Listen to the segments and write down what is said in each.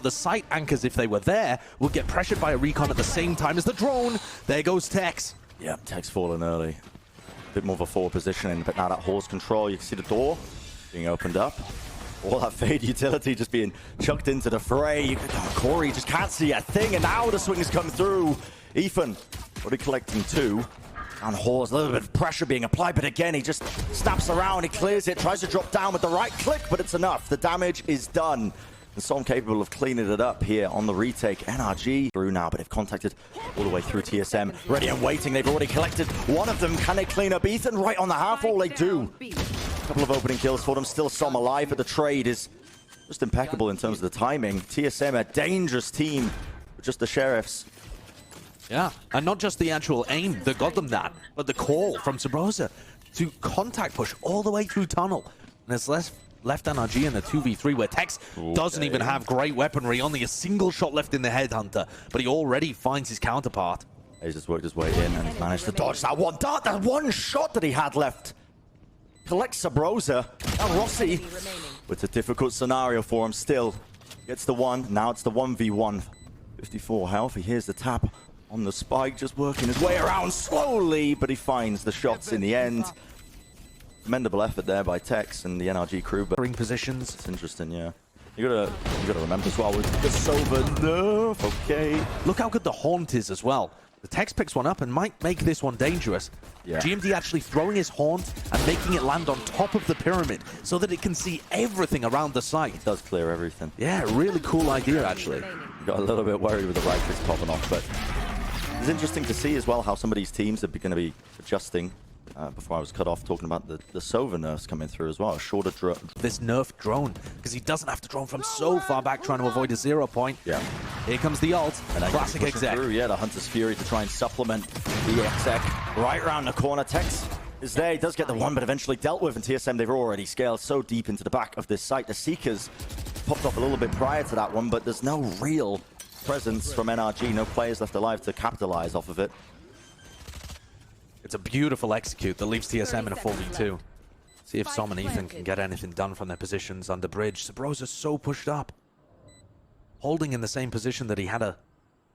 the site anchors, if they were there, would get pressured by a recon at the same time as the drone. There goes Tex. Yeah, Tex falling early. Bit more of a forward positioning, but now that horse control, you can see the door being opened up. All that Fade utility just being chucked into the fray. Corey just can't see a thing, and now the swings come through. Ethan already collecting 2. And Horse, a little bit of pressure being applied, but again, he just snaps around, he clears it, tries to drop down with the right click, but it's enough. The damage is done. And Som capable of cleaning it up here on the retake. NRG through now, but they've contacted all the way through TSM. Ready and waiting, they've already collected one of them. Can they clean up Ethan? Right on the half wall, they do. A couple of opening kills for them, still Som alive, but the trade is just impeccable in terms of the timing. TSM, a dangerous team, with just the Sheriffs. Yeah, and not just the actual aim that got them that, but the call from Subroza to contact push all the way through tunnel. And it's left NRG in a 2v3 where Tex doesn't even have great weaponry, only a single shot left in the Headhunter, but he already finds his counterpart. He's just worked his way in and he's managed to dodge that one dart, that one shot that he had left. Collects Subroza. Now Rossi, it's a difficult scenario for him still. Gets the one, now it's the 1v1. 54 health, he hears the tap on the spike, just working his way around slowly, but he finds the shots in the end. Commendable effort there by Tex and the NRG crew, but Ring positions. It's interesting, yeah. You gotta remember as well with the Sova nerf, okay. Look how good the Haunt is as well. The Tex picks one up and might make this one dangerous. Yeah. GMD actually throwing his Haunt and making it land on top of the pyramid so that it can see everything around the site. It does clear everything. Yeah, really cool idea actually. Got a little bit worried with the right click popping off, but it's interesting to see as well how some of these teams are going to be adjusting. Before I was cut off, talking about the Sova nerfs coming through as well. A shorter drone. This nerfed drone, because he doesn't have to drone from so far back trying to avoid a 0 point. Yeah. Here comes the ult. And classic exec. Through. Yeah, the Hunter's Fury to try and supplement the exec. Right around the corner. Tex is there. He does get the one, but eventually dealt with. And TSM, they've already scaled so deep into the back of this site. The Seekers popped off a little bit prior to that one, but there's no real presence from NRG. No players left alive to capitalize off of it. It's a beautiful execute that leaves TSM in a 4v2. See if Som and Ethan can get anything done from their positions under bridge. Subroza's so pushed up. Holding in the same position that he had a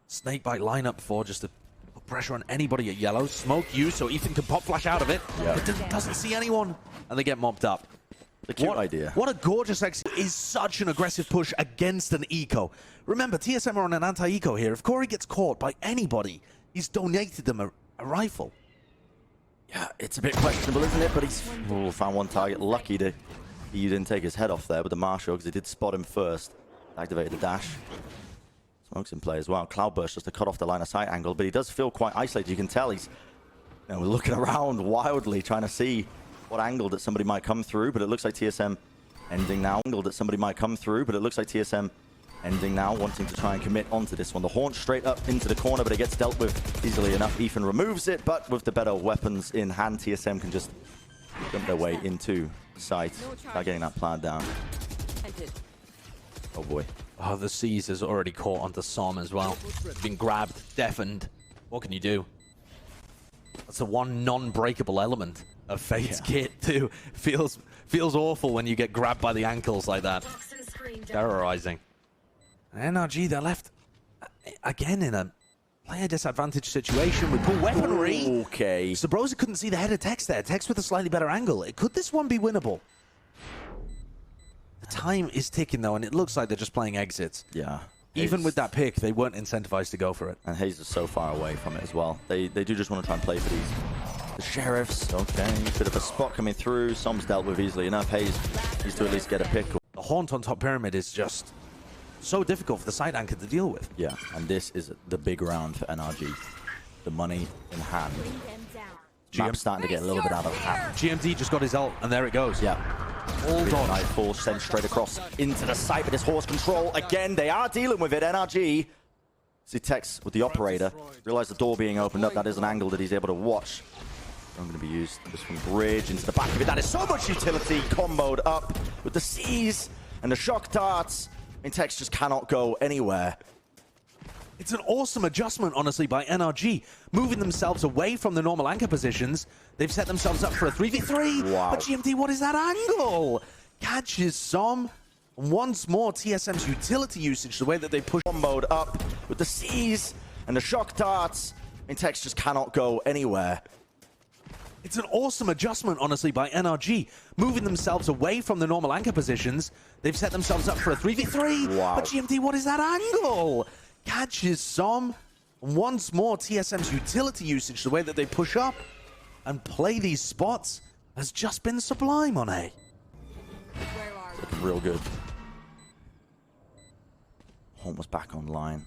snakebite lineup for, just to put pressure on anybody at yellow. Smoke you so Ethan can pop flash out of it. Yeah. But doesn't see anyone. And they get mopped up. The cute idea. What a gorgeous execute. Is such an aggressive push against an eco. Remember, TSM are on an anti-eco here. If Corey gets caught by anybody, he's donated them a rifle. Yeah, it's a bit questionable, isn't it? But he's found one target. Lucky that he didn't take his head off there with the Marshal, because he did spot him first. Activated the dash. Smoke's in play as well. Cloudburst just to cut off the line of sight angle, but he does feel quite isolated. You can tell he's looking around wildly, trying to see what angle that somebody might come through. But it looks like TSM ending now. Angle that somebody might come through, but it looks like TSM ending now, wanting to try and commit onto this one. The Haunt straight up into the corner, but it gets dealt with easily enough. Ethan removes it, but with the better weapons in hand, TSM can just jump their way into sight. Not getting that plan down. Oh boy. Oh, the Caesar's already caught onto Som as well. Been grabbed, deafened. What can you do? That's the one non-breakable element of Fate's kit too. Feels awful when you get grabbed by the ankles like that. Terrorizing. NRG, they're left again in a player disadvantage situation with poor weaponry. Okay. Subroza couldn't see the head of Tex there. Tex with a slightly better angle. Could this one be winnable? The time is ticking though, and it looks like they're just playing exits. Yeah. Even with that pick, they weren't incentivized to go for it. And Hayes is so far away from it as well. They do just want to try and play for these. The Sheriffs, okay. Bit of a spot coming through. Som's dealt with easily enough. Hayes needs to at least get a pick. The Haunt on top pyramid is just so difficult for the side anchor to deal with. Yeah, and this is the big round for NRG. The money in hand. Map's starting to get a little bit out of hand. GMD just got his ult, and there it goes. Yeah. All dodge. Nightfall sent straight across into the site, but his horse control again. They are dealing with it. NRG. See Tex with the operator. Realize the door being opened up. That is an angle that he's able to watch. I'm going to be used just from bridge into the back of it. That is so much utility comboed up with the C's and the shock darts. I mean, Tex just cannot go anywhere. It's an awesome adjustment, honestly, by NRG. Moving themselves away from the normal anchor positions. They've set themselves up for a 3v3. Wow. But GMD, what is that angle? Catches Som. And once more, TSM's utility usage, the way that they push Mode up with the C's and the shock darts, and Tex just cannot go anywhere. It's an awesome adjustment, honestly, by NRG. Moving themselves away from the normal anchor positions. They've set themselves up for a 3v3. Wow. But GMT, what is that angle? Catches Som. And once more, TSM's utility usage, the way that they push up and play these spots, has just been sublime on A. Looking real good. Almost back online.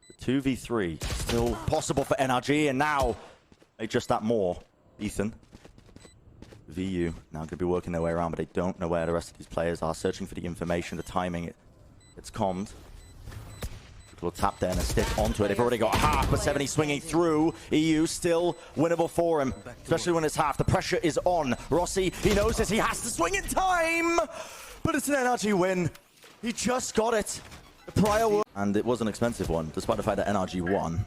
The 2v3 still possible for NRG, and now they just that more. Ethan, VU, now going to be working their way around, but they don't know where the rest of these players are. Searching for the information, the timing, it's calmed. Will tap there and a stick onto it. They've already got half, but 70 swinging through. EU still winnable for him, especially when it's half. The pressure is on. Rossi, he knows this. He has to swing in time, but it's an NRG win. He just got it. The prior work. And it was an expensive one, despite the fact that NRG won.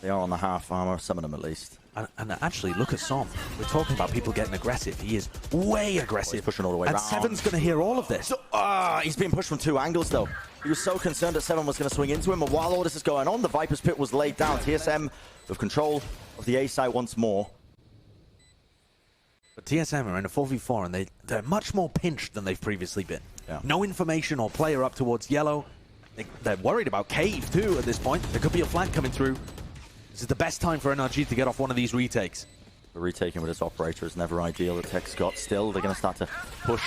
They are on the half armor, some of them at least. And actually, look at Som. We're talking about people getting aggressive. He is way aggressive. He's pushing all the way and around. Seven's going to hear all of this. So, he's being pushed from two angles, though. He was so concerned that Seven was going to swing into him, and while all this is going on, the Viper's Pit was laid down. TSM with control of the A side once more. But TSM are in a 4v4, and they're much more pinched than they've previously been. Yeah. No information or player up towards yellow. They're worried about Cave, too, at this point. There could be a flank coming through. This is the best time for NRG to get off one of these retakes. The retaking with this operator is never ideal. The Tech's got still. They're going to start to push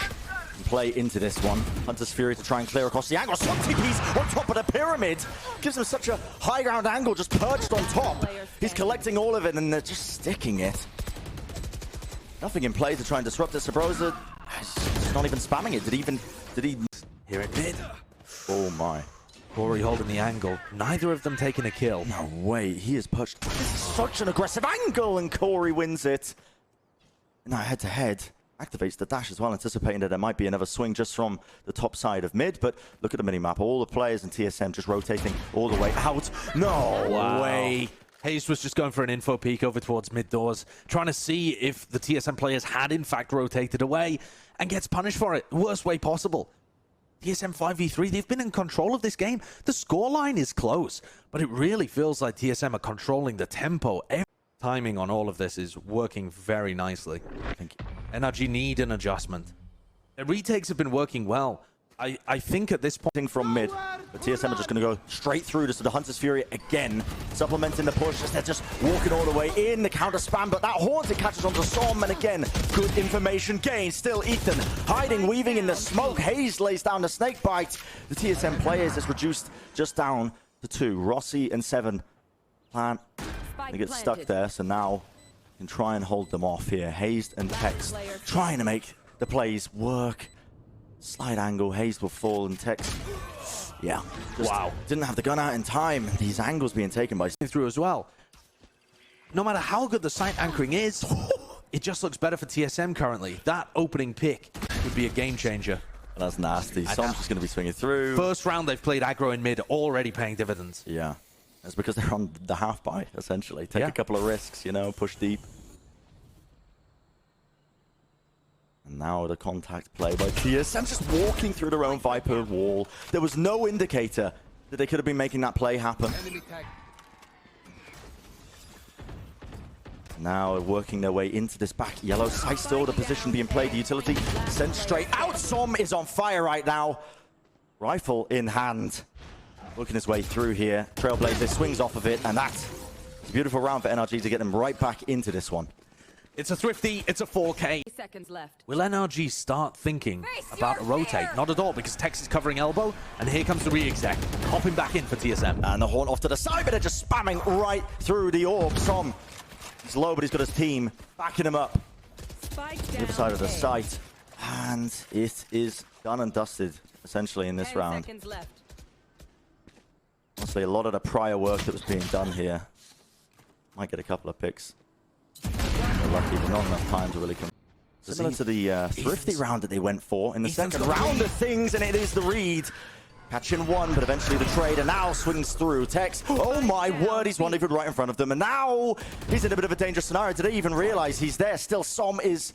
and play into this one. Hunter's Fury to try and clear across the angle. Swap TPs on top of the pyramid. Gives him such a high ground angle, just perched on top. He's collecting all of it, and they're just sticking it. Nothing in play to try and disrupt this. Sabrosa is not even spamming it. Did he? Here it did. Oh my. Corey holding the angle. Neither of them taking a kill. No way. He is pushed. This is such an aggressive angle, and Corey wins it. Now head to head. Activates the dash as well, anticipating that there might be another swing just from the top side of mid. But look at the minimap. All the players in TSM just rotating all the way out. No way. Hayes was just going for an info peek over towards mid doors, trying to see if the TSM players had in fact rotated away, and gets punished for it. Worst way possible. TSM 5v3, they've been in control of this game. The scoreline is close, but it really feels like TSM are controlling the tempo. Timing on all of this is working very nicely. Thank you. NRG need an adjustment. Their retakes have been working well. I think at this point... From mid, but TSM are just going to go straight through to the Hunter's Fury again, supplementing the push as they're just walking all the way in. The counter spam, but that Haunted catches onto Som, and again, good information gained. Still Ethan hiding, weaving in the smoke. Hayes lays down the snake bite. The TSM players is reduced just down to 2. Rossi and 7 plan. They get stuck there, so now can try and hold them off here. Hayes and Tex trying to make the plays work. Slide angle, Hayes will fall, and Tex, yeah, just didn't have the gun out in time. These angles being taken by through as well. No matter how good the site anchoring is, it just looks better for TSM currently. That opening pick would be a game changer. That's nasty. Som's just going to be swinging through. First round they've played aggro in mid, already paying dividends. Yeah, that's because they're on the half buy, essentially. Take a couple of risks, you know, push deep. And now the contact play by TSM, just walking through their own Viper wall. There was no indicator that they could have been making that play happen. Now working their way into this back yellow side, still the position being played. The utility sent straight out. Som is on fire right now. Rifle in hand. Working his way through here. Trailblazer swings off of it, and that's a beautiful round for NRG to get them right back into this one. It's a thrifty, it's a 4K. Seconds left. Will NRG start thinking about a rotate? Not at all, because Tex is covering elbow, and here comes the re-exec. Hopping back in for TSM. And the Horn off to the side, but they're just spamming right through the orb. Som, he's low, but he's got his team backing him up. The other side of the site. And it is done and dusted, essentially, in this round. Honestly, a lot of the prior work that was being done here. Might get a couple of picks. They're lucky, but not enough time to really come. Similar to the thrifty round that they went for in the second round of things, and it is the read. Catching one, but eventually the trade, and now swings through. Tex, oh my word, he's one even right in front of them, and now he's in a bit of a dangerous scenario. Did they even realize he's there? Still, Som is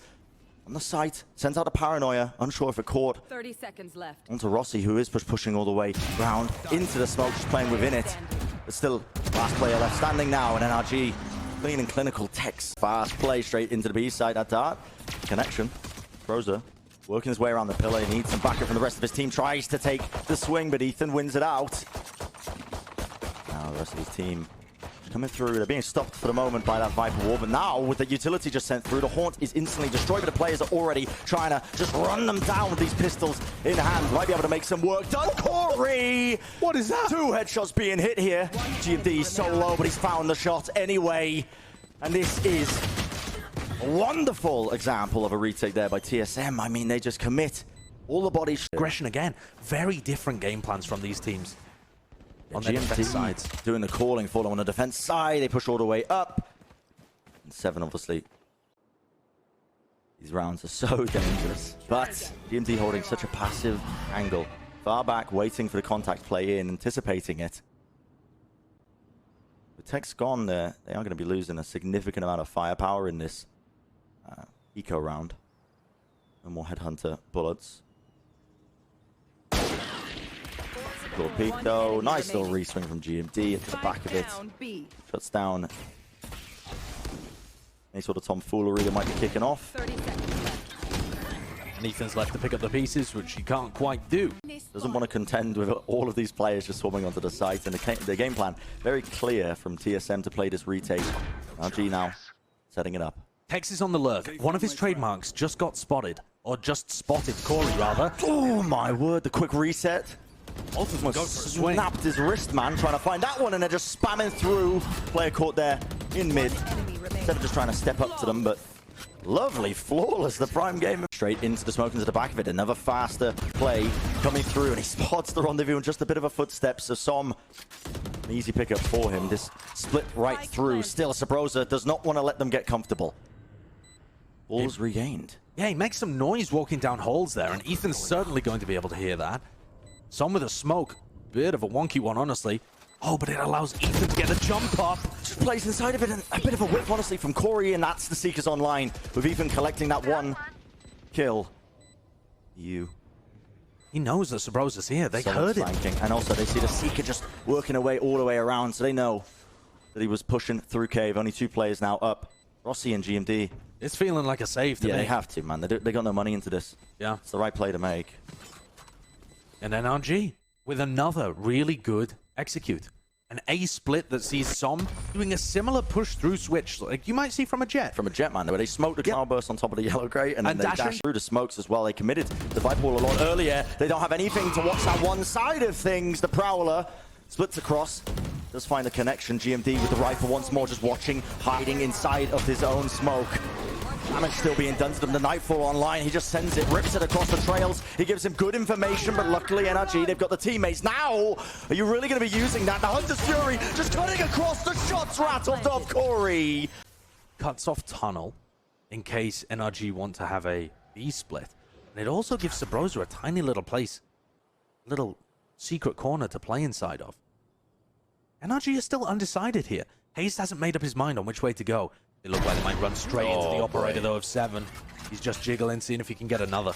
On the site, sends out a paranoia, unsure if it caught. 30 seconds left. Onto Rossi, who is pushing all the way round into the smoke, just playing within it. But still, last player left standing now, and NRG clean and clinical Tex. Fast play straight into the B side at Dart. Connection. Frozer working his way around the pillar. He needs some backup from the rest of his team. Tries to take the swing, but Ethan wins it out. Now the rest of his team coming through. They're being stopped for the moment by that Viper wall, but now with the utility just sent through, the Haunt is instantly destroyed, but the players are already trying to just run them down with these pistols in hand. Might be able to make some work done. Corey! What is that? 2 headshots being hit here. GMD so low, but he's found the shot anyway. And this is a wonderful example of a retake there by TSM. I mean, they just commit all the body Aggression again. Very different game plans from these teams. On the GMD defense sides. doing the calling for them on the defense side. They push all the way up. And 7, obviously. These rounds are so dangerous. But GMD holding such a passive angle. Far back, waiting for the contact play in, anticipating it. With Tech scond there, they are going to be losing a significant amount of firepower in this eco round. No more Headhunter bullets. Little peek though. Nice little re-swing from GMD into the back of it. Shuts down any sort of tomfoolery that might be kicking off. 30 seconds left. And Ethan's left to pick up the pieces, which he can't quite do. Doesn't want to contend with all of these players just swarming onto the site. And the game plan, very clear from TSM to play this retake. RG now setting it up. Tex is on the lurk. One of his trademarks just got spotted. Or just spotted Corey, rather. Oh my word, the quick reset. Ultimate goes for a swing. Snapped his wrist, man, trying to find that one, and they're just spamming through. Player caught there in mid. Instead of just trying to step up to them, but lovely, flawless, the prime game. Straight into the smoke, into the back of it. Another faster play coming through, and he spots the rendezvous and just a bit of a footstep. So Som, an easy pickup for him. This split right through. Still, Subroza does not want to let them get comfortable. Ball's regained. Yeah, he makes some noise walking down holes there, and Ethan's certainly going to be able to hear that. Some with a smoke. Bit of a wonky one, honestly. Oh, but it allows Ethan to get a jump up. Just plays inside of it, and a bit of a whip, honestly, from Corey, and that's the Seekers online, with Ethan collecting that one kill. He knows that Subroza's here. They heard it. And also, they see the Seeker just working away all the way around, so they know that he was pushing through cave. Only 2 players now up. Rossi and GMD. It's feeling like a save to me. Yeah, they have to, man. They got no money into this. Yeah. It's the right play to make. And NRG with another really good execute. An A split that sees Som doing a similar push through switch like you might see from a Jet. From a Jet, man, where they smoked the cloudburst on top of the yellow crate and then they dash through the smokes as well. They committed the Viper wall a lot earlier. They don't have anything to watch that one side of things. The Prowler splits across. Does find a connection. GMD with the rifle once more, just watching, hiding inside of his own smoke. Damage still being done to them. The Nightfall online. He just sends it, rips it across the trails. He gives him good information, but luckily NRG, they've got the teammates. Now, are you really going to be using that? The Hunter's Fury just cutting across the shots rattled off Corey. Cuts off tunnel in case NRG want to have a B split. And it also gives Subroza a tiny little place, little secret corner to play inside of. NRG is still undecided here. Haste hasn't made up his mind on which way to go. They look like they might run straight into the operator, though, of 7. He's just jiggling, seeing if he can get another.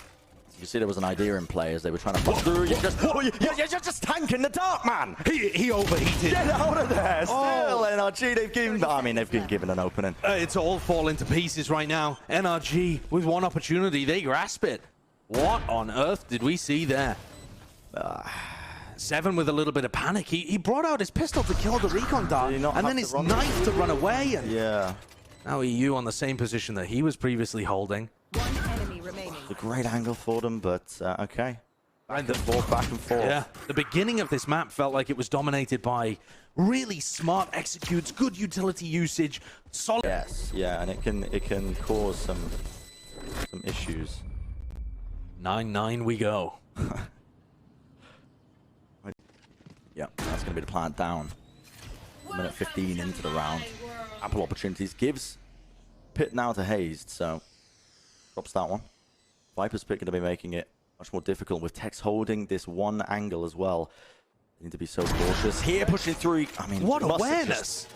You see there was an idea in play as they were trying to push through. You're just tanking the dark, man. He overheated. Get out of there. Still, NRG, they've been given an opening. It's all falling to pieces right now. NRG, with one opportunity, they grasp it. What on earth did we see there? 7 with a little bit of panic. He brought out his pistol to kill the recon dart, and then his knife to run away. And yeah. Now EU on the same position that he was previously holding. One enemy remaining. It's a great angle for them, but okay. Back and forth. Yeah, the beginning of this map felt like it was dominated by really smart executes, good utility usage, solid. Yes, yeah, and it can cause some issues. 9-9 we go. Yeah, that's going to be the plant down. Minute 15 into the round. Ample opportunities. Gives Pit now to Hazed, so drops that one. Viper's Pit going to be making it much more difficult with Tex holding this one angle as well. They need to be so cautious. Here pushing through. I mean, what awareness!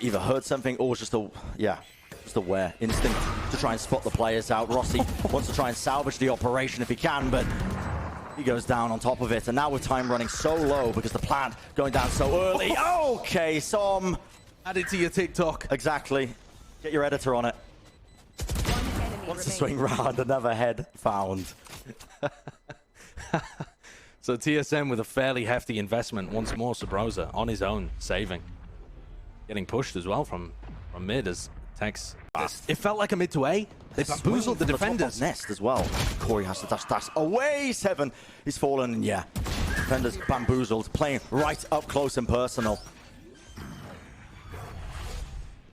Either heard something or just a, yeah. Just aware. Instinct to try and spot the players out. Rossi wants to try and salvage the operation if he can, but he goes down on top of it. And now with time running so low because the plant going down so early. Okay, Som. Add it to your TikTok. Exactly. Get your editor on it. One enemy Wants to remaining. swing round, another head found. So TSM with a fairly hefty investment once more. Subroza on his own, saving. Getting pushed as well from mid as Tex. It felt like a mid to A. They bamboozled the defenders. Nest as well. Corey has to dash away. 7. He's fallen, and yeah. Defenders bamboozled, playing right up close and personal.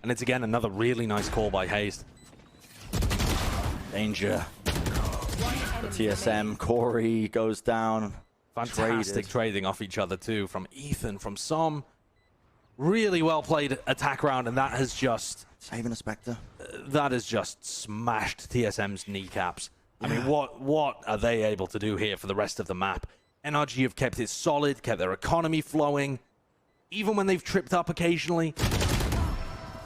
And it's again another really nice call by Hayes. Danger. One enemy TSM, remaining. Corey goes down. Fantastic Traded. trading off each other too, from Ethan, from Som. Really well played attack round, and that has just Saving a Spectre. smashed TSM's kneecaps. I mean, what are they able to do here for the rest of the map? NRG have kept it solid, kept their economy flowing, even when they've tripped up occasionally.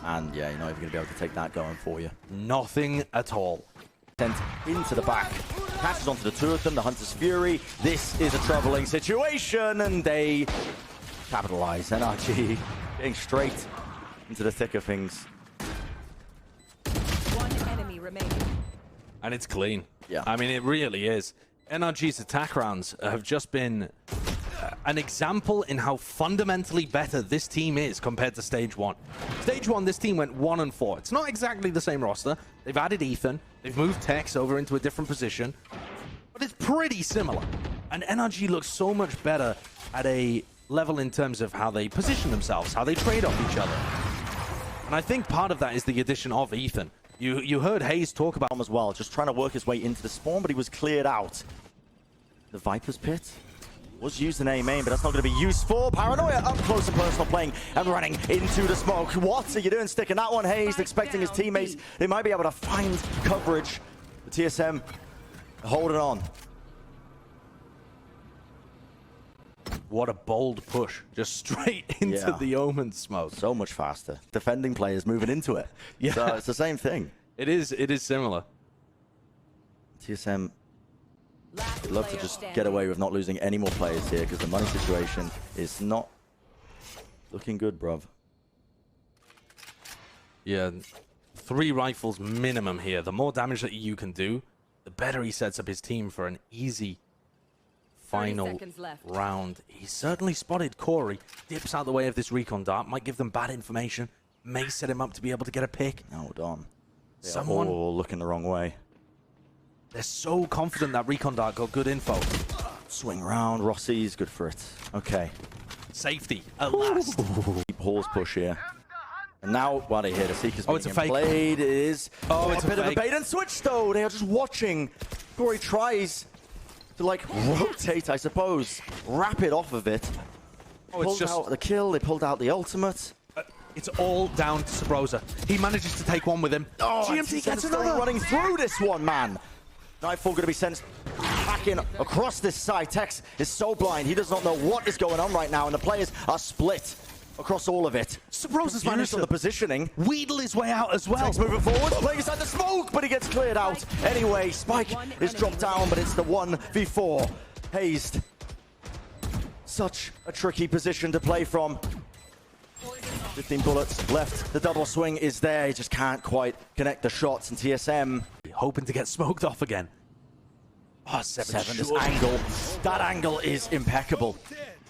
And yeah, you're not even going to be able to take that going for you. Nothing at all. Sent into the back. Catches onto the two of them, the Hunter's Fury. This is a troubling situation, and they capitalize. NRG getting straight into the thick of things. One enemy remaining. And it's clean. Yeah. I mean, it really is. NRG's attack rounds have just been an example in how fundamentally better this team is compared to Stage 1. Stage 1, this team went 1-4. It's not exactly the same roster. They've added Ethan. They've moved Tex over into a different position. But it's pretty similar. And NRG looks so much better at a level in terms of how they position themselves, how they trade off each other. And I think part of that is the addition of Ethan. You heard Hayes talk about As well, just trying to work his way into the spawn, but he was cleared out. The Viper's Pit was used in aim, but that's not going to be useful. Paranoia up close and personal, playing and running into the smoke. What are you doing sticking that one, Hayes? Expecting his teammates. They might be able to find coverage. The TSM holding on. what a bold push, just straight into the Omen smoke. So much faster. Defending players moving into it. Yeah. So it's the same thing. It is similar. TSM Last would love to player just standing. get away with not losing any more players here because the money situation is not looking good, bruv. Yeah, 3 rifles minimum here. The more damage that you can do, the better he sets up his team for an easy final seconds left. round. He certainly spotted Corey. Dips out the way of this recon dart. Might give them bad information. May set him up to be able to get a pick. Hold on. They Someone... are all looking the wrong way. They're so confident that recon dart got good info. Swing round. Rossi's good for it. Okay. Safety, at last. Pause push here. And now, while they hear the Seeker's Oh, it's a being fake. played, it is Oh, it's a bit a of a fake. bait and switch though. They are just watching. Corey tries to like rotate, I suppose, wrap it off of it. Oh, it's Pulled just... out the kill. They pulled out the ultimate. It's all down to Subroza. He manages to take one with him. Oh, GMT gets still another. running through this one, man. Nightfall going to be sent hacking across this side. Tex is so blind. He does not know what is going on right now, and the players are split across all of it. Subroza's Confused managed on to the positioning. wheedle his way out as well. Tex moving forward, playing inside the smoke, but he gets cleared out. Anyway, Spike is dropped down, but it's the 1v4. Hazed. Such a tricky position to play from. 15 bullets left. The double swing is there. He just can't quite connect the shots. And TSM Hoping to get smoked off again. Oh, seven. this angle. That angle is impeccable.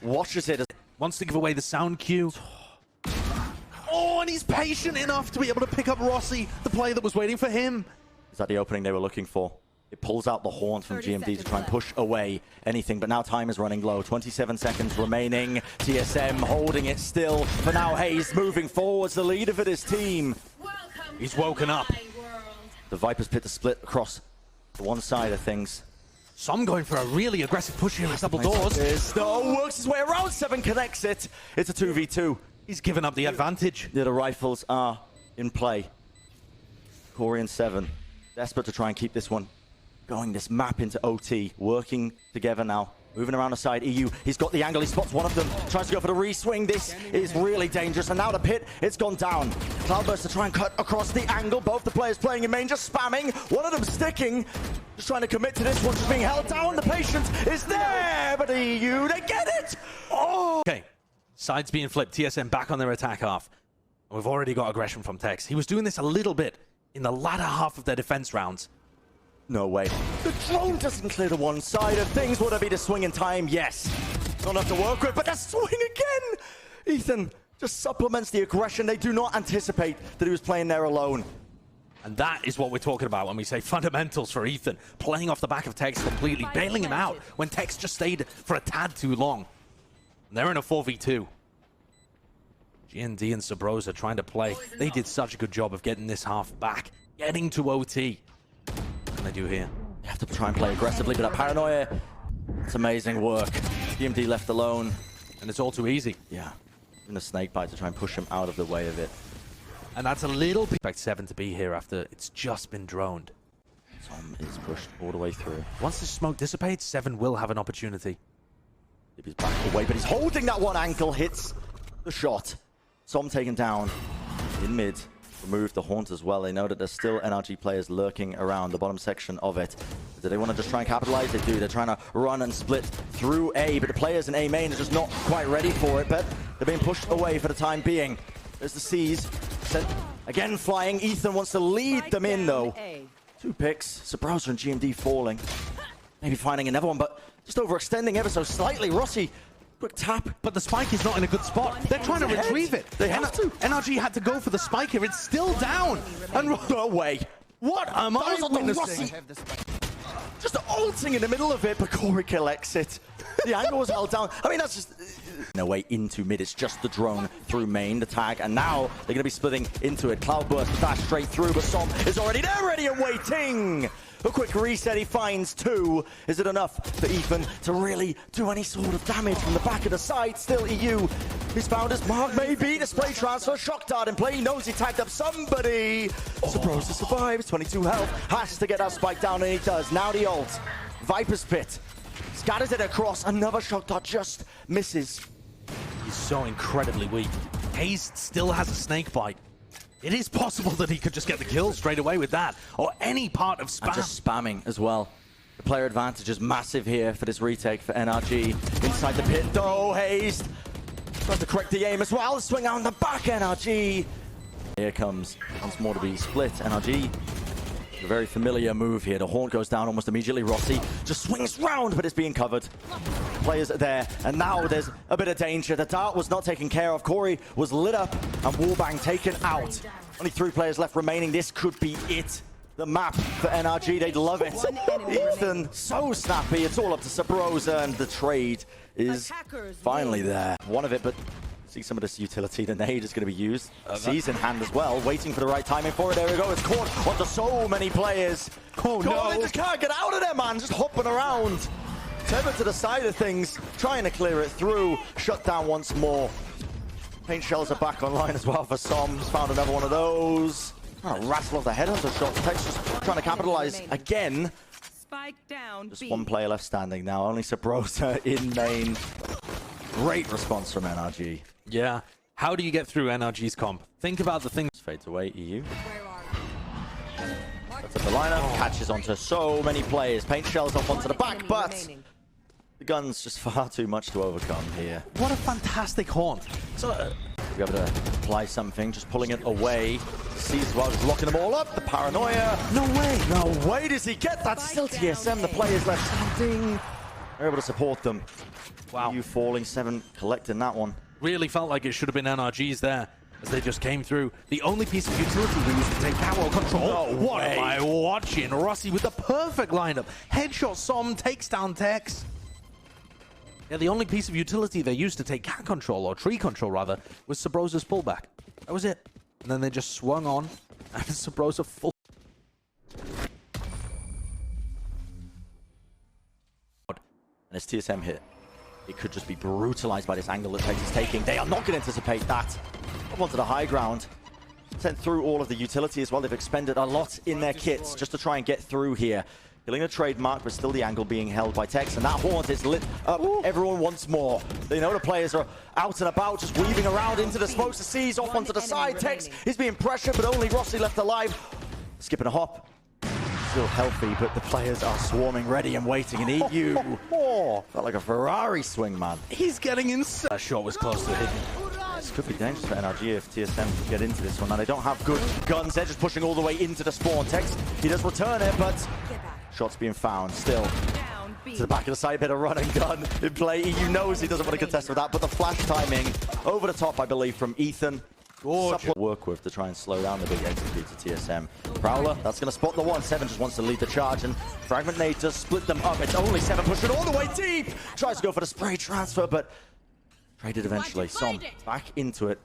Watches it. Wants to give away the sound cue. Oh, and he's patient enough to be able to pick up Rossi, the player that was waiting for him. Is that the opening they were looking for? It pulls out the horn from 30 GMD to seconds try and left. push away anything, but now time is running low. 27 seconds remaining. TSM holding it still. For now, Hayes moving forwards, the leader for this team. He's woken up. The Viper's Pit to split across the one side of things. Some going for a really aggressive push here with double doors. Works his way around. 7 connects it. It's a 2v2. He's given up the advantage. The rifles are in play. Corey and 7 desperate to try and keep this one going. This map into OT, working together now. Moving around the side, EU, he's got the angle, he spots one of them, tries to go for the re-swing. This is really dangerous, and now the pit, it's gone down. Cloudburst to try and cut across the angle. Both the players playing in main, just spamming. One of them sticking, just trying to commit to this one, just being held down. The patience is there, but EU, they get it! Oh! Okay, sides being flipped, TSM back on their attack half. We've already got aggression from Tex. He was doing this a little bit in the latter half of their defense rounds. No way. The drone doesn't clear the one side of things. Would it be the swing in time? Yes. Not enough to work with, but the swing again! Ethan just supplements the aggression. They do not anticipate that he was playing there alone. And that is what we're talking about when we say fundamentals for Ethan. Playing off the back of Tex completely, bailing him out when Tex just stayed for a tad too long. And they're in a 4v2. G&D and Subroza trying to play. They did such a good job of getting this half back, getting to OT. They do here. You have to try and play aggressively, but that paranoia, it's amazing work. GMD left alone. And it's all too easy. Yeah. Even a snake bite to try and push him out of the way of it. And that's a little... Expect 7 to be here after it's just been droned. Tom is pushed all the way through. Once the smoke dissipates, 7 will have an opportunity. He's back away, but he's holding that one ankle, hits the shot. Som taken down in mid. Remove the haunt as well. They know that there's still NRG players lurking around the bottom section of it. Do they want to just try and capitalize? They do. They're trying to run and split through A, but the players in A main are just not quite ready for it, but they're being pushed away for the time being. There's the C's. Sent again flying. Ethan wants to lead them in, though. 2 picks. Subroza and GMD falling. Maybe finding another one, but just overextending ever so slightly. Rossi, quick tap. But the spike is not in a good spot. They're trying to retrieve it. They have to. NRG had to go for the spike here. It's still down. And No way. what am I witnessing? Just ulting in the middle of it, but Corey collects it. The angle was held down. I mean, that's just... No way into mid. It's just the drone through main, the tag, and now they're going to be splitting into it. Cloudburst dash straight through, but Som is already there, ready and waiting. A quick reset, he finds 2. Is it enough for Ethan to really do any sort of damage from the back of the side? Still EU. He's found his mark, maybe. Display transfer, shock dart in play. He knows he tagged up somebody. Subroza survives, 22 health. Has to get that spike down, and he does. Now the ult. Viper's Pit. Scatters it across. Another shock dart just misses. He's so incredibly weak. Haste still has a snake bite. It is possible that he could just get the kill straight away with that, or any part of spam. And just spamming as well. The player advantage is massive here for this retake for NRG. Inside the pit, though, Haste tries to correct the aim as well. Swing out on the back, NRG. Here comes once more to be split. NRG, a very familiar move here. The haunt goes down almost immediately. Rossi just swings round, but it's being covered. Players are there, and now there's a bit of danger. The dart was not taken care of. Corey was lit up, and Wallbang taken out. Only 3 players left remaining. This could be it. The map for NRG, they'd love it. Ethan, so snappy. It's all up to Subroza, and the trade is finally there. One of it, but see some of this utility. The nade is going to be used. C's in hand as well, waiting for the right timing for it. There we go. It's caught onto so many players. Oh, no. They just can't get out of there, man. Just hopping around. Tether to the side of things, trying to clear it through. Shut down once more. Paint shells are back online as well for Som. Just found another one of those. Trying to rattle off the headhunter shot. Tex just trying to capitalize again. Spike down. Just 1 player left standing now. Only Subroza in main. Great response from NRG. Yeah. How do you get through NRG's comp? Think about the things. Fades away, EU. That's at the lineup. Catches onto so many players. Paint shells off onto the back, but the gun's just far too much to overcome here. What a fantastic haunt. So, Be able to apply something, just pulling it away. Sees as well, just locking them all up. The paranoia. no way. No way does he get that. Still TSM. The players left standing. They're able to support them. Wow. You falling 7, collecting that one. Really felt like it should have been NRG's there as they just came through. The only piece of utility we used to take tower control. No what way. am I watching? Rossi with the perfect lineup. Headshot Som takes down Tex. Yeah, the only piece of utility they used to take cat control, or tree control rather, was Subroza's pullback. That was it. And then they just swung on, and Subroza full. And as TSM hit, it could just be brutalized by this angle that Tex is taking. They are not going to anticipate that. Up onto the high ground. Sent through all of the utility as well. They've expended a lot in their kits just to try and get through here. Killing a trademark, but still the angle being held by Tex, and that haunt is lit up. Everyone wants more. They know the players are out and about, just weaving around into the smokes to seize off onto the side. Tex is being pressured, but only Rossi left alive. Skipping a hop. Still healthy, but the players are swarming, ready and waiting, and EU. Felt like a Ferrari swing, man. He's getting inside. That shot was close to hitting. This could be dangerous for NRG if TSM can get into this one. Now, they don't have good guns. They're just pushing all the way into the spawn. Tex, he does return it, but shots being found still. To the back of the side, bit of run and gun in play. EU knows he doesn't want to contest with that, but the flash timing over the top, I believe, from Ethan. Work with to try and slow down the big execute to TSM. Prowler, that's going to spot the one. 7 just wants to lead the charge, and Fragment Nade does split them up. It's only 7 pushing all the way deep. Tries to go for the spray transfer, but traded eventually. Som back into it.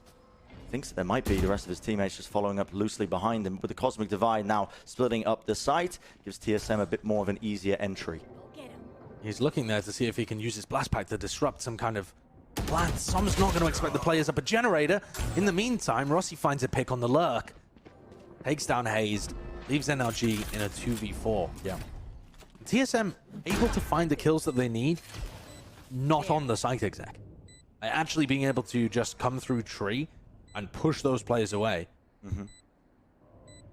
Thinks that there might be the rest of his teammates just following up loosely behind him. With the Cosmic Divide now splitting up the site, gives TSM a bit more of an easier entry. He's looking there to see if he can use his blast pack to disrupt some kind of plan. Som's not going to expect the players up a generator. In the meantime, Rossi finds a pick on the lurk. Takes down Hazed. Leaves NRG in a 2v4. Yeah. TSM able to find the kills that they need. Not on the site exec. Actually being able to just come through tree and push those players away.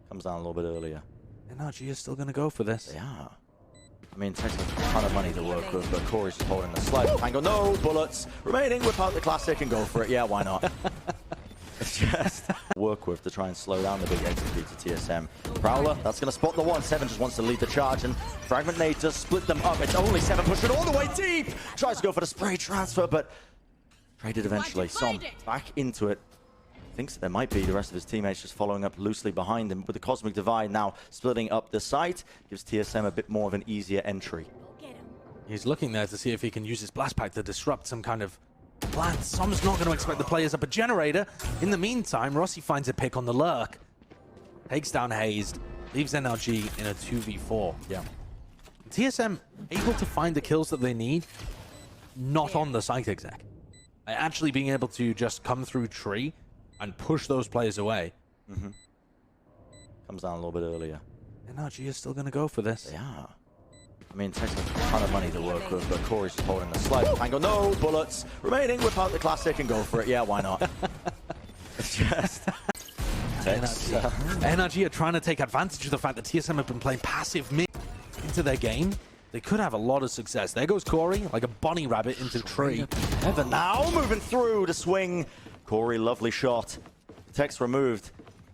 Comes down a little bit earlier. NRG is still going to go for this. They are. I mean, Tex has a ton of money to work with, but Corey's just holding the slide. Angle, no bullets remaining. Whip out the classic and go for it. Yeah, why not? It's just work with to try and slow down the big execute to TSM. Prowler, that's going to spot the one. 7 just wants to lead the charge, and Fragment Nade does split them up. It's only 7 pushing all the way deep. Tries to go for the spray transfer, but traded eventually. Som back into it. Thinks that there might be the rest of his teammates just following up loosely behind him. With the Cosmic Divide now splitting up the site, gives TSM a bit more of an easier entry. He's looking there to see if he can use his blast pack to disrupt some kind of plan. Som's not going to expect the players up a generator. In the meantime, Rossi finds a pick on the lurk. Takes down Hazed. Leaves NRG in a 2v4. Yeah. TSM able to find the kills that they need. Not on the site exec. Actually being able to just come through tree and push those players away. Comes down a little bit earlier. NRG is still going to go for this. They are. I mean, Tex has a ton of money to work with, but Corey's just holding the slide. Angle, no bullets remaining. Whip out the classic and go for it. Yeah, why not? It's just Tex. NRG are trying to take advantage of the fact that TSM have been playing passive mid into their game. They could have a lot of success. There goes Corey, like a bunny rabbit into the tree. Evan now moving through the swing. Corey, lovely shot. Tex removed.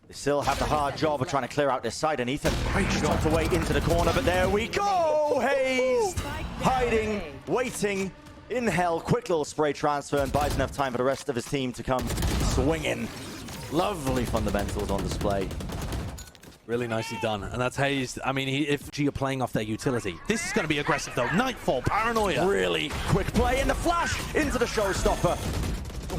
They still have the hard job of trying to clear out this side, and Ethan dropped away into the corner, but there we go! Hayes hiding, waiting in hell. Quick little spray transfer and buys enough time for the rest of his team to come swinging. Lovely fundamentals on display. Really nicely done. And that's Hazed. I mean, if G are playing off their utility, this is going to be aggressive, though. Nightfall, Paranoia. Really quick play, and the flash into the showstopper.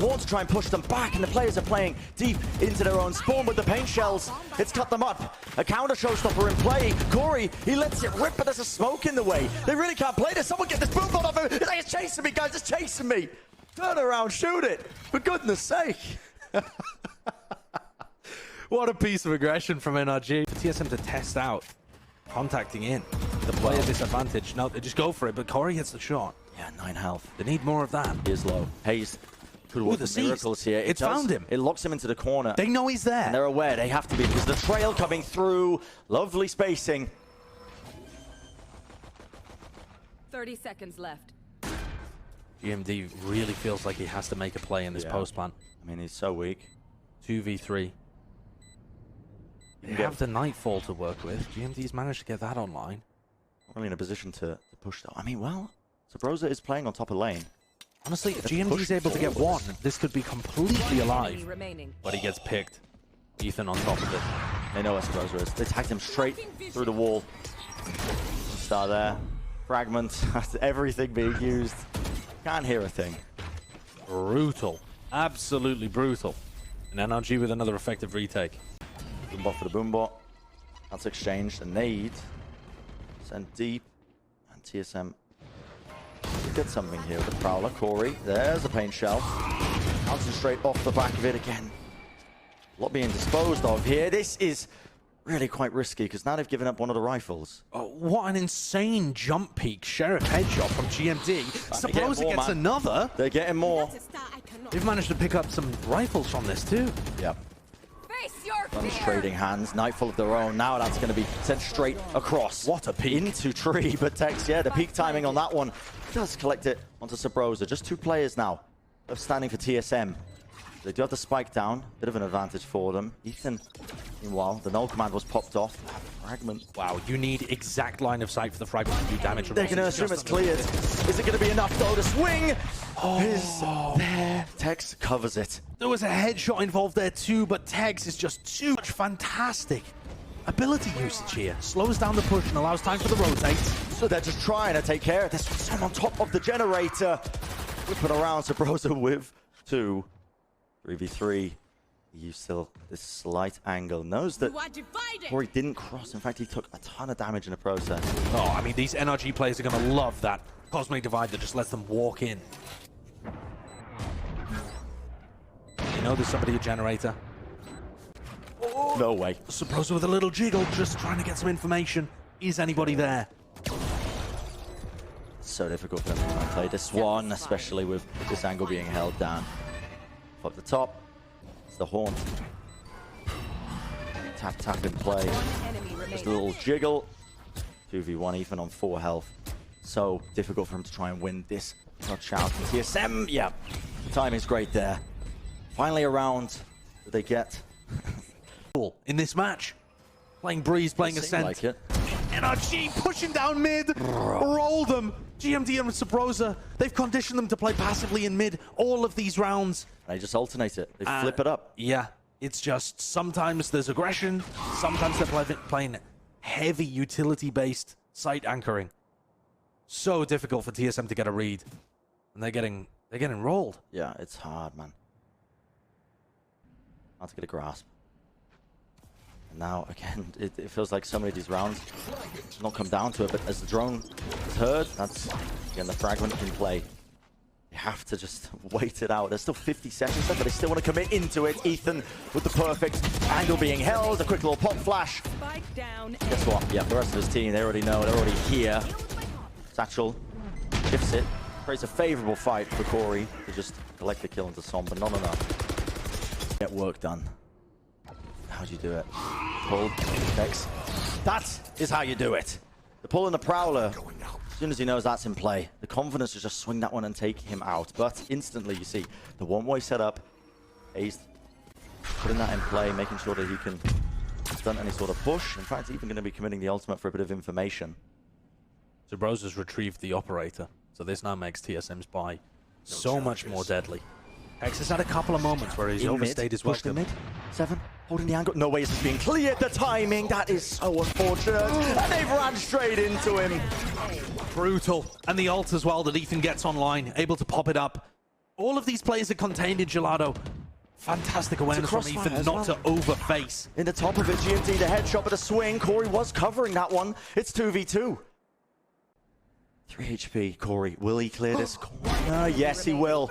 Want to try and push them back, and the players are playing deep into their own spawn with the paint shells. It's cut them up. A counter showstopper in play. Corey, he lets it rip, but there's a smoke in the way. They really can't play this. Someone get this boom bomb off him. It's like, it's chasing me, guys. It's chasing me. Turn around, shoot it. For goodness sake. What a piece of aggression from NRG. For TSM to test out, contacting in. The player disadvantage. No, they just go for it, but Corey hits the shot. Yeah, 9 health. They need more of that. He is low. Hayes could work the miracles here. It's found him. It locks him into the corner. They know he's there. And they're aware they have to be, because the trail coming through. Lovely spacing. 30 seconds left. GMD really feels like he has to make a play in this post plan. I mean, he's so weak. 2v3. They have the Nightfall to work with. GMD's managed to get that online. Not really in a position to push, though. I mean, well, Sabrosa is playing on top of lane. Honestly, if GMD's able to get one, this could be completely alive. But he gets picked. Ethan on top of it. They know where Sabrosa is. They tagged him straight through the wall. Star there. Fragment. Everything being used. Can't hear a thing. Brutal. Absolutely brutal. And NRG with another effective retake. Boombot for the boombot. That's exchanged. A nade. Sent deep. And TSM get something here with the Prowler. Corey. There's a paint shell. Bouncing straight off the back of it again. A lot being disposed of here. This is really quite risky because now they've given up one of the rifles. Oh, what an insane jump peak Sheriff headshot from GMD. Suppose it gets another. They're getting more. They've managed to pick up some rifles from this too. Yep. Face your Guns fear. trading hands. Nightfall of their own. Now that's going to be sent straight across. What a peak. Into tree. But Tex, yeah, the peak timing on that one does collect it onto Subrosa. Just 2 players now of standing for TSM. They do have the spike down. Bit of an advantage for them. Ethan, meanwhile, the null command was popped off. Fragment. Wow, you need exact line of sight for the fragment to do damage. They're going to assume it's cleared. Is it going to be enough, though? The swing is there. Tex covers it. There was a headshot involved there too, but Tex is just too much fantastic ability usage here. Slows down the push and allows time for the rotate. So they're just trying to take care of this. Some on top of the generator. Whipping around Subrosa with 2. 3v3. You still this slight angle. Knows that Corey didn't cross. In fact, he took a ton of damage in the process. Oh, I mean, these NRG players are going to love that Cosmic Divide that just lets them walk in. You know there's somebody at generator. No way. Subrosa with a little jiggle, just trying to get some information. Is anybody there? So difficult for them to try and play this one, especially with this angle being held down. Up the top, it's the Haunt. Tap, tap in play. Just a little jiggle. 2v1, Ethan on 4 health. So difficult for him to try and win this touch out. TSM, yeah, the timing's great there. Finally a round that they get. In this match, playing Breeze, playing Ascent. Like it. NRG pushing down mid, roll them. GMD and Subrosa, they've conditioned them to play passively in mid all of these rounds. They just alternate it. They flip it up. Yeah, it's just sometimes there's aggression, sometimes they're playing heavy utility-based site anchoring. So difficult for TSM to get a read, and they're getting rolled. Yeah, it's hard, man. Hard to get a grasp. And now, again, it feels like so many of these rounds not come down to it, but as the drone is heard, that's, again, the fragment in play. You have to just wait it out. There's still 50 seconds left, but they still want to commit into it. Ethan with the perfect angle being held. A quick little pop flash. Guess what? Yeah, the rest of his team, they already know. They're already here. Satchel shifts it. Creates a favorable fight for Corey to just collect the kill into Som, but not enough. Get work done. How do you do it? Pull, Tex. That is how you do it. The pull and the Prowler. As soon as he knows that's in play, the confidence to just swing that one and take him out. But instantly, you see the one-way setup. He's putting that in play, making sure that he can stunt any sort of push. In fact, even going to be committing the ultimate for a bit of information. Subrosa's retrieved the operator, so this now makes TSM's buy so much more deadly. Hex has had a couple of moments where he's overstayed his welcome. Mid. 7, holding the angle. No way is this being cleared. The timing, that is so unfortunate. And they've ran straight into him. Brutal. And the ult as well that Ethan gets online, able to pop it up. All of these players are contained in Gelato. Fantastic awareness from Ethan not to overface. In the top of it, GMT, the headshot, but a swing. Corey was covering that one. It's 2v2. 3 HP, Corey. Will he clear this corner? Yes, he will.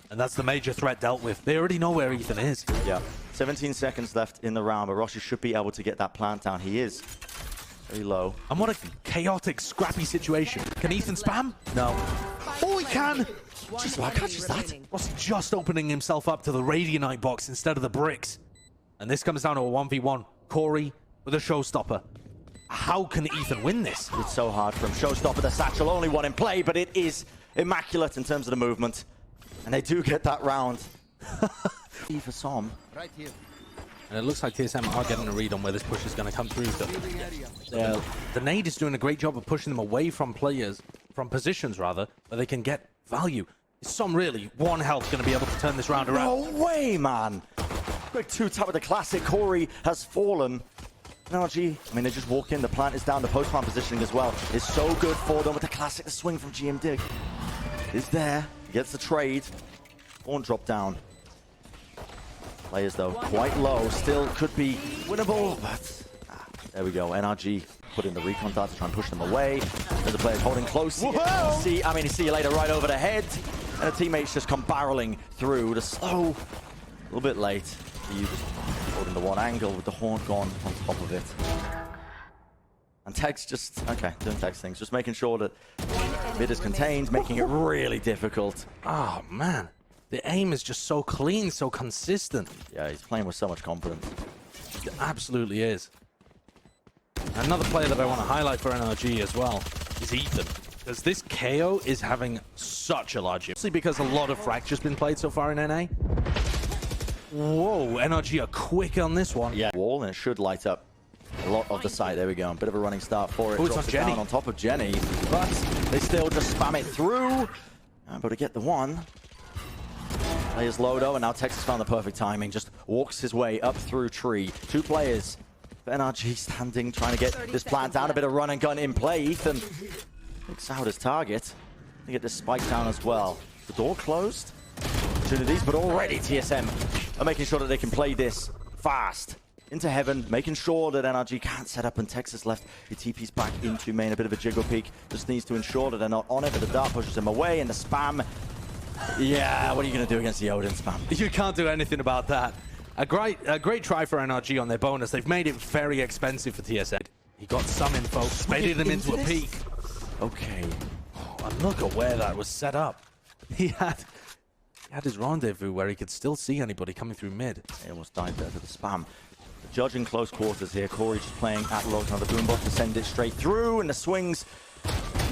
And that's the major threat dealt with. They already know where Ethan is. Yeah. 17 seconds left in the round, but Rossi should be able to get that plant down. He is very low. And what a chaotic, scrappy situation. Can Ethan spam? No. Oh, he can! Just about catches that. Rossi just opening himself up to the Radianite box instead of the bricks. And this comes down to a 1v1. Corey with a showstopper. How can Ethan win this? It's so hard for him. Showstopper, the Satchel, only one in play, but it is immaculate in terms of the movement. And they do get that round. For Som. Right here. And it looks like TSM are getting a read on where this push is going to come through. So the nade is doing a great job of pushing them away from players, from positions rather, where they can get value. Is Som really 1 health going to be able to turn this round around? No way, man. Quick 2-tap with the classic. Corey has fallen. NRG, I mean, they just walk in. The plant is down. The post-plant positioning as well is so good for them with the classic. The swing from GMD is there. He gets the trade. One drop down. Players, though, quite low. Still could be winnable, but there we go. NRG put in the recon dart to try and push them away. There's the players holding close. See you later right over the head. And the teammates just come barreling through the slow A little bit late. You just holding the one angle with the horn gone on top of it. And Tex just, okay, doing Tex things. Just making sure that mid is contained, making it really difficult. Oh, man. The aim is just so clean, so consistent. Yeah, he's playing with so much confidence. It absolutely is. Another player that I want to highlight for NRG as well is Ethan. Because this KO is having such a large impact. Mostly because a lot of fracture's been played so far in NA. Whoa, NRG are quick on this one. Yeah, wall, and it should light up a lot of the site. There we go. A bit of a running start for it. Oh, it's Drops on it Jenny. down on top of Jenny. But they still just spam it through. But to get the one. Players Lodo, and now Texas found the perfect timing. Just walks his way up through tree. 2 players. NRG standing, trying to get this plant down. A bit of run and gun in play. Ethan picks out his target. To get this spike down as well. The door closed. Opportunities, but already TSM are making sure that they can play this fast. Into heaven, making sure that NRG can't set up, and Texas left. He TP's back into main. A bit of a jiggle peek. Just needs to ensure that they're not on it, but the dart pushes him away, and the spam. Yeah, what are you going to do against the Odin spam? You can't do anything about that. A great try for NRG on their bonus. They've made it very expensive for TSM. He got some info, spaded him into a peak. Okay. Oh, and look at where that was set up. He had his rendezvous where he could still see anybody coming through mid. He almost died there to the spam. The judge in close quarters here. Corey just playing at low. Now the boombot to send it straight through, and the swings.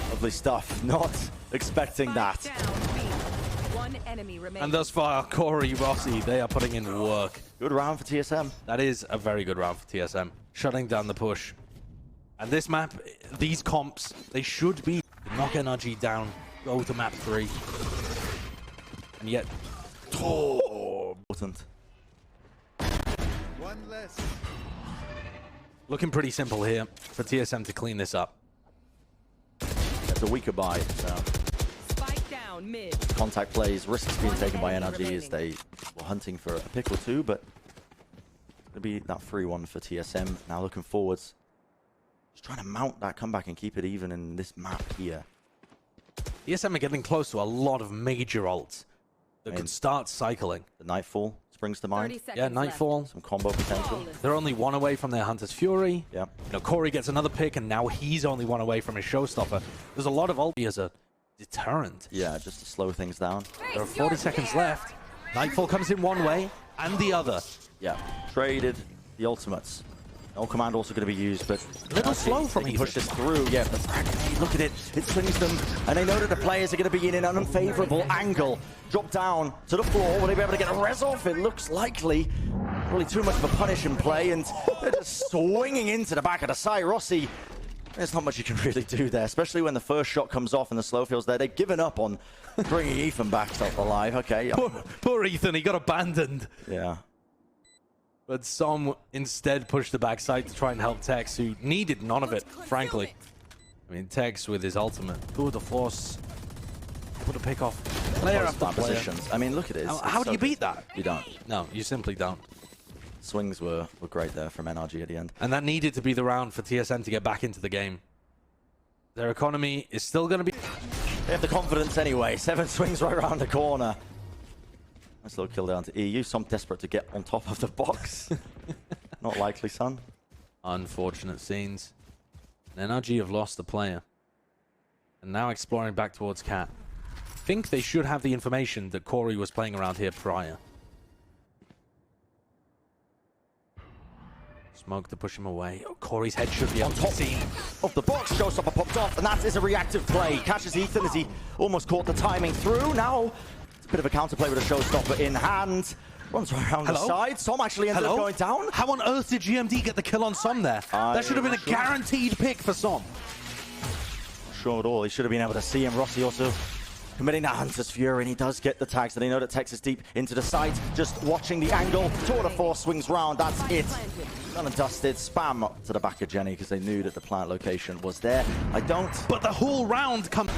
Lovely stuff. Not expecting that. One enemy remaining. And thus far, Corey, Rossi, they are putting in work. Good round for TSM. That is a very good round for TSM. Shutting down the push. And this map, these comps, they should be knock NRG down, go to map 3. And yet, Important. One less. looking pretty simple here for TSM to clean this up. It's a weaker buy. So. Spike down mid. Contact plays, risks being taken by NRG as they were hunting for a pick or two, but it's going to be that free one for TSM. Now looking forwards. Just trying to mount that comeback and keep it even in this map here. TSM are getting close to a lot of major ults that could start cycling. The Nightfall springs to mind. 30 seconds Yeah, Nightfall. Some combo potential. They're only 1 away from their Hunter's Fury. Yeah. You know, Corey gets another pick, and now he's only 1 away from his Showstopper. There's a lot of ult as a deterrent. Yeah, just to slow things down. There are 40 seconds left. Nightfall comes in 1 way and the other. Yeah, traded the ultimates. No command also going to be used, but A little slow from he Ethan. push this through. Yeah, but look at it. It swings them, and they know that the players are going to be in an unfavorable angle. Drop down to the floor. Will they be able to get a res off? It looks likely. Really too much of a punish and play, and they're just swinging into the back of the side. Rossi, there's not much you can really do there, especially when the first shot comes off and the slow feels there. They've given up on bringing Ethan back alive. Okay. Poor Ethan, he got abandoned. Yeah. But Som instead pushed the backside to try and help Tex, who needed none of it, frankly. I mean, Tex with his ultimate. Ooh, the force. Put a pick off. Player after player. Positions. I mean, look at it. How do you beat that? You don't. No, you simply don't. Swings were great there from NRG at the end. And that needed to be the round for TSM to get back into the game. Their economy is still going to be... They have the confidence anyway. 7 swings right around the corner. Nice little kill down to EU. Some desperate to get on top of the box. Not likely, son. Unfortunate scenes. And NRG have lost the player. And now exploring back towards Cat. Think they should have the information that Corey was playing around here prior. Smoke to push him away. Oh, Corey's head should be able to be seen. Of the box, Showstopper popped off, and that is a reactive play. Catches Ethan as he almost caught the timing through. Now, it's a bit of a counterplay with a Showstopper in hand. Runs right around the side. Som actually ended up going down. How on earth did GMD get the kill on Som there? That should have been a guaranteed pick for Som. Sure at all. He should have been able to see him. Rossi also committing that Hunter's Fury, and he does get the tags. So they know that Tex is deep into the site. Just watching the angle. Tour de force swings round. That's it. Done and dusted. Spam up to the back of Jenny because they knew that the plant location was there. I don't. But the whole round comes...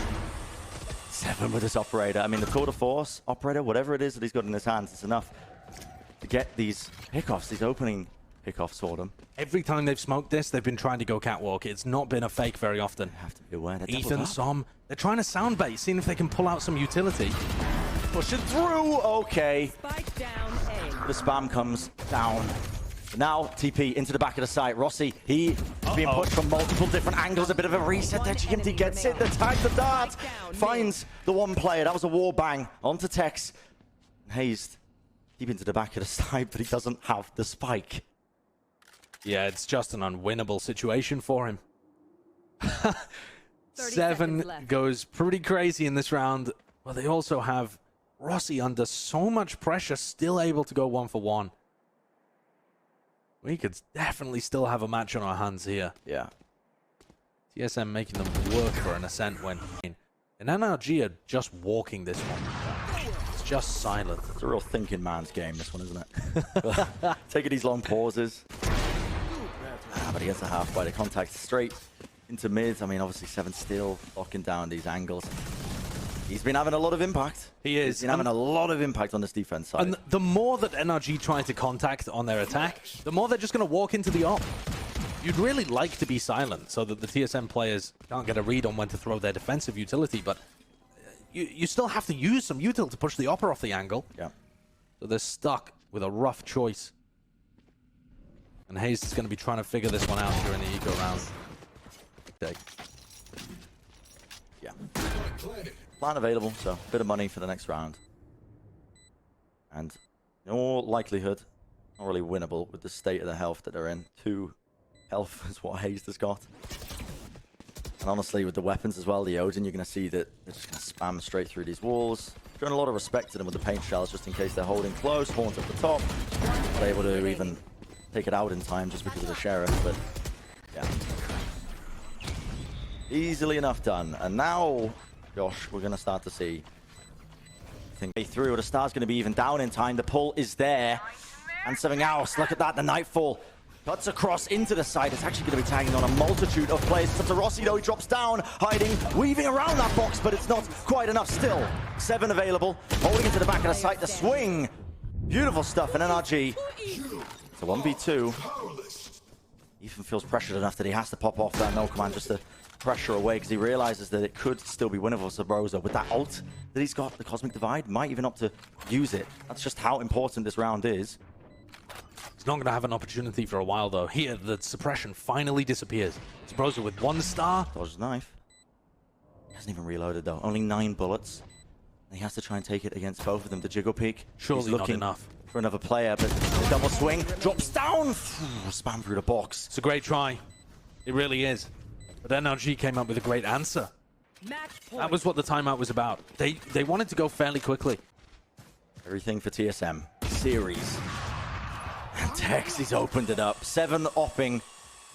7 with this operator. I mean, the tour de force operator, whatever it is that he's got in his hands, it's enough to get these pickoffs, these opening pickoffs for them. Every time they've smoked this, they've been trying to go catwalk. It's not been a fake very often. They have to be aware. Ethan, Som, they're trying to soundbait, seeing if they can pull out some utility. Push it through. Okay. Spike down A. The spam comes down. Now, TP into the back of the site. Rossi, he's being pushed from multiple different angles. A bit of a reset there. GMT gets it. The tag, the dart. Finds the one player. That was a wall bang onto Tex. Hayes deep into the back of the site, but he doesn't have the spike. Yeah, it's just an unwinnable situation for him. 7 goes pretty crazy in this round. Well, they also have Rossi under so much pressure, still able to go 1-for-1. We could definitely still have a match on our hands here. Yeah. TSM making them work for an ascent when... And NRG are just walking this one. It's just silent. It's a real thinking man's game, this one, isn't it? Taking these long pauses. But he gets a halfway to contact straight into mid. I mean, obviously 7 still locking down these angles. He's been having a lot of impact. He is. He's been having a lot of impact on this defense side. And the more that NRG try to contact on their attack, the more they're just going to walk into the op. You'd really like to be silent so that the TSM players can't get a read on when to throw their defensive utility, but you still have to use some util to push the op off the angle. Yeah. So they're stuck with a rough choice. And Hayes is going to be trying to figure this one out during the eco round. Okay. Yeah. Plan available, so a bit of money for the next round. And in all likelihood, not really winnable with the state of the health that they're in. 2 health is what Hayes has got. And honestly, with the weapons as well, the Odin, you're going to see that they're just going to spam straight through these walls. Showing a lot of respect to them with the paint shells, just in case they're holding close. Horns at the top. Not able to even take it out in time just because of the Sheriff, but yeah. Easily enough done. And now, Josh, we're going to start to see, I think, through. The star's going to be even down in time. The pull is there. And something else. Look at that. The Nightfall cuts across into the side. It's actually going to be tagging on a multitude of players. It's up to Rossi, though. He drops down, hiding, weaving around that box, but it's not quite enough still. 7 available. Holding into the back of the site. The swing. Beautiful stuff. And NRG. It's a 1v2. Ethan feels pressured enough that he has to pop off that no command just to pressure away, because he realizes that it could still be winnable for Subroza with that ult that he's got. The Cosmic Divide might even opt to use it. That's just how important this round is. He's not going to have an opportunity for a while, though. Here, the suppression finally disappears. Subroza with 1 star. Dodges knife. He hasn't even reloaded, though. Only 9 bullets. And he has to try and take it against both of them. The Jiggle Peak. Surely he's looking not enough for another player, but the double swing drops down. Spam through the box. It's a great try. It really is. But NRG came up with a great answer. That was what the timeout was about. They wanted to go fairly quickly. Everything for TSM. Series. And Tex, he's opened it up. 7 opping.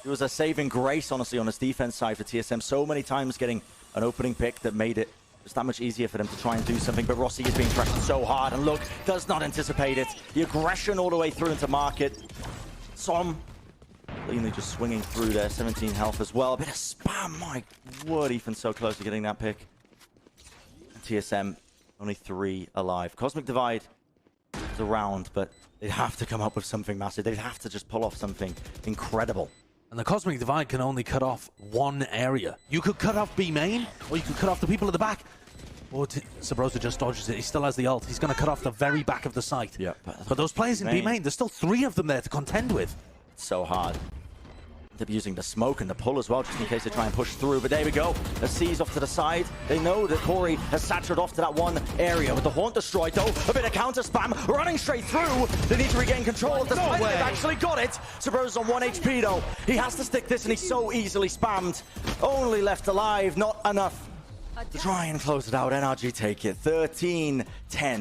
It was a saving grace, honestly, on his defense side for TSM. So many times getting an opening pick that made it just that much easier for them to try and do something. But Rossi is being pressured so hard. And look, does not anticipate it. The aggression all the way through into market. Som cleanly just swinging through there. 17 health as well. A bit of spam. My word, Ethan's so close to getting that pick. And TSM, only 3 alive. Cosmic Divide is around, but they'd have to come up with something massive. They'd have to just pull off something incredible. And the Cosmic Divide can only cut off one area. You could cut off B main, or you could cut off the people at the back. Or Subroza just dodges it. He still has the ult. He's going to cut off the very back of the site. Yeah, but those players in B main, there's still 3 of them there to contend with. It's so hard. They're using the smoke and the pull as well, just in case they try and push through. But there we go. The C's off to the side. They know that Corey has saturated off to that one area. With the Haunt destroyed, though, a bit of counter spam running straight through. They need to regain control. Despite they've actually got it. Subroza's on 1 HP, though. He has to stick this, and he's so easily spammed. Only left alive, not enough to try and close it out. NRG take it. 13-10.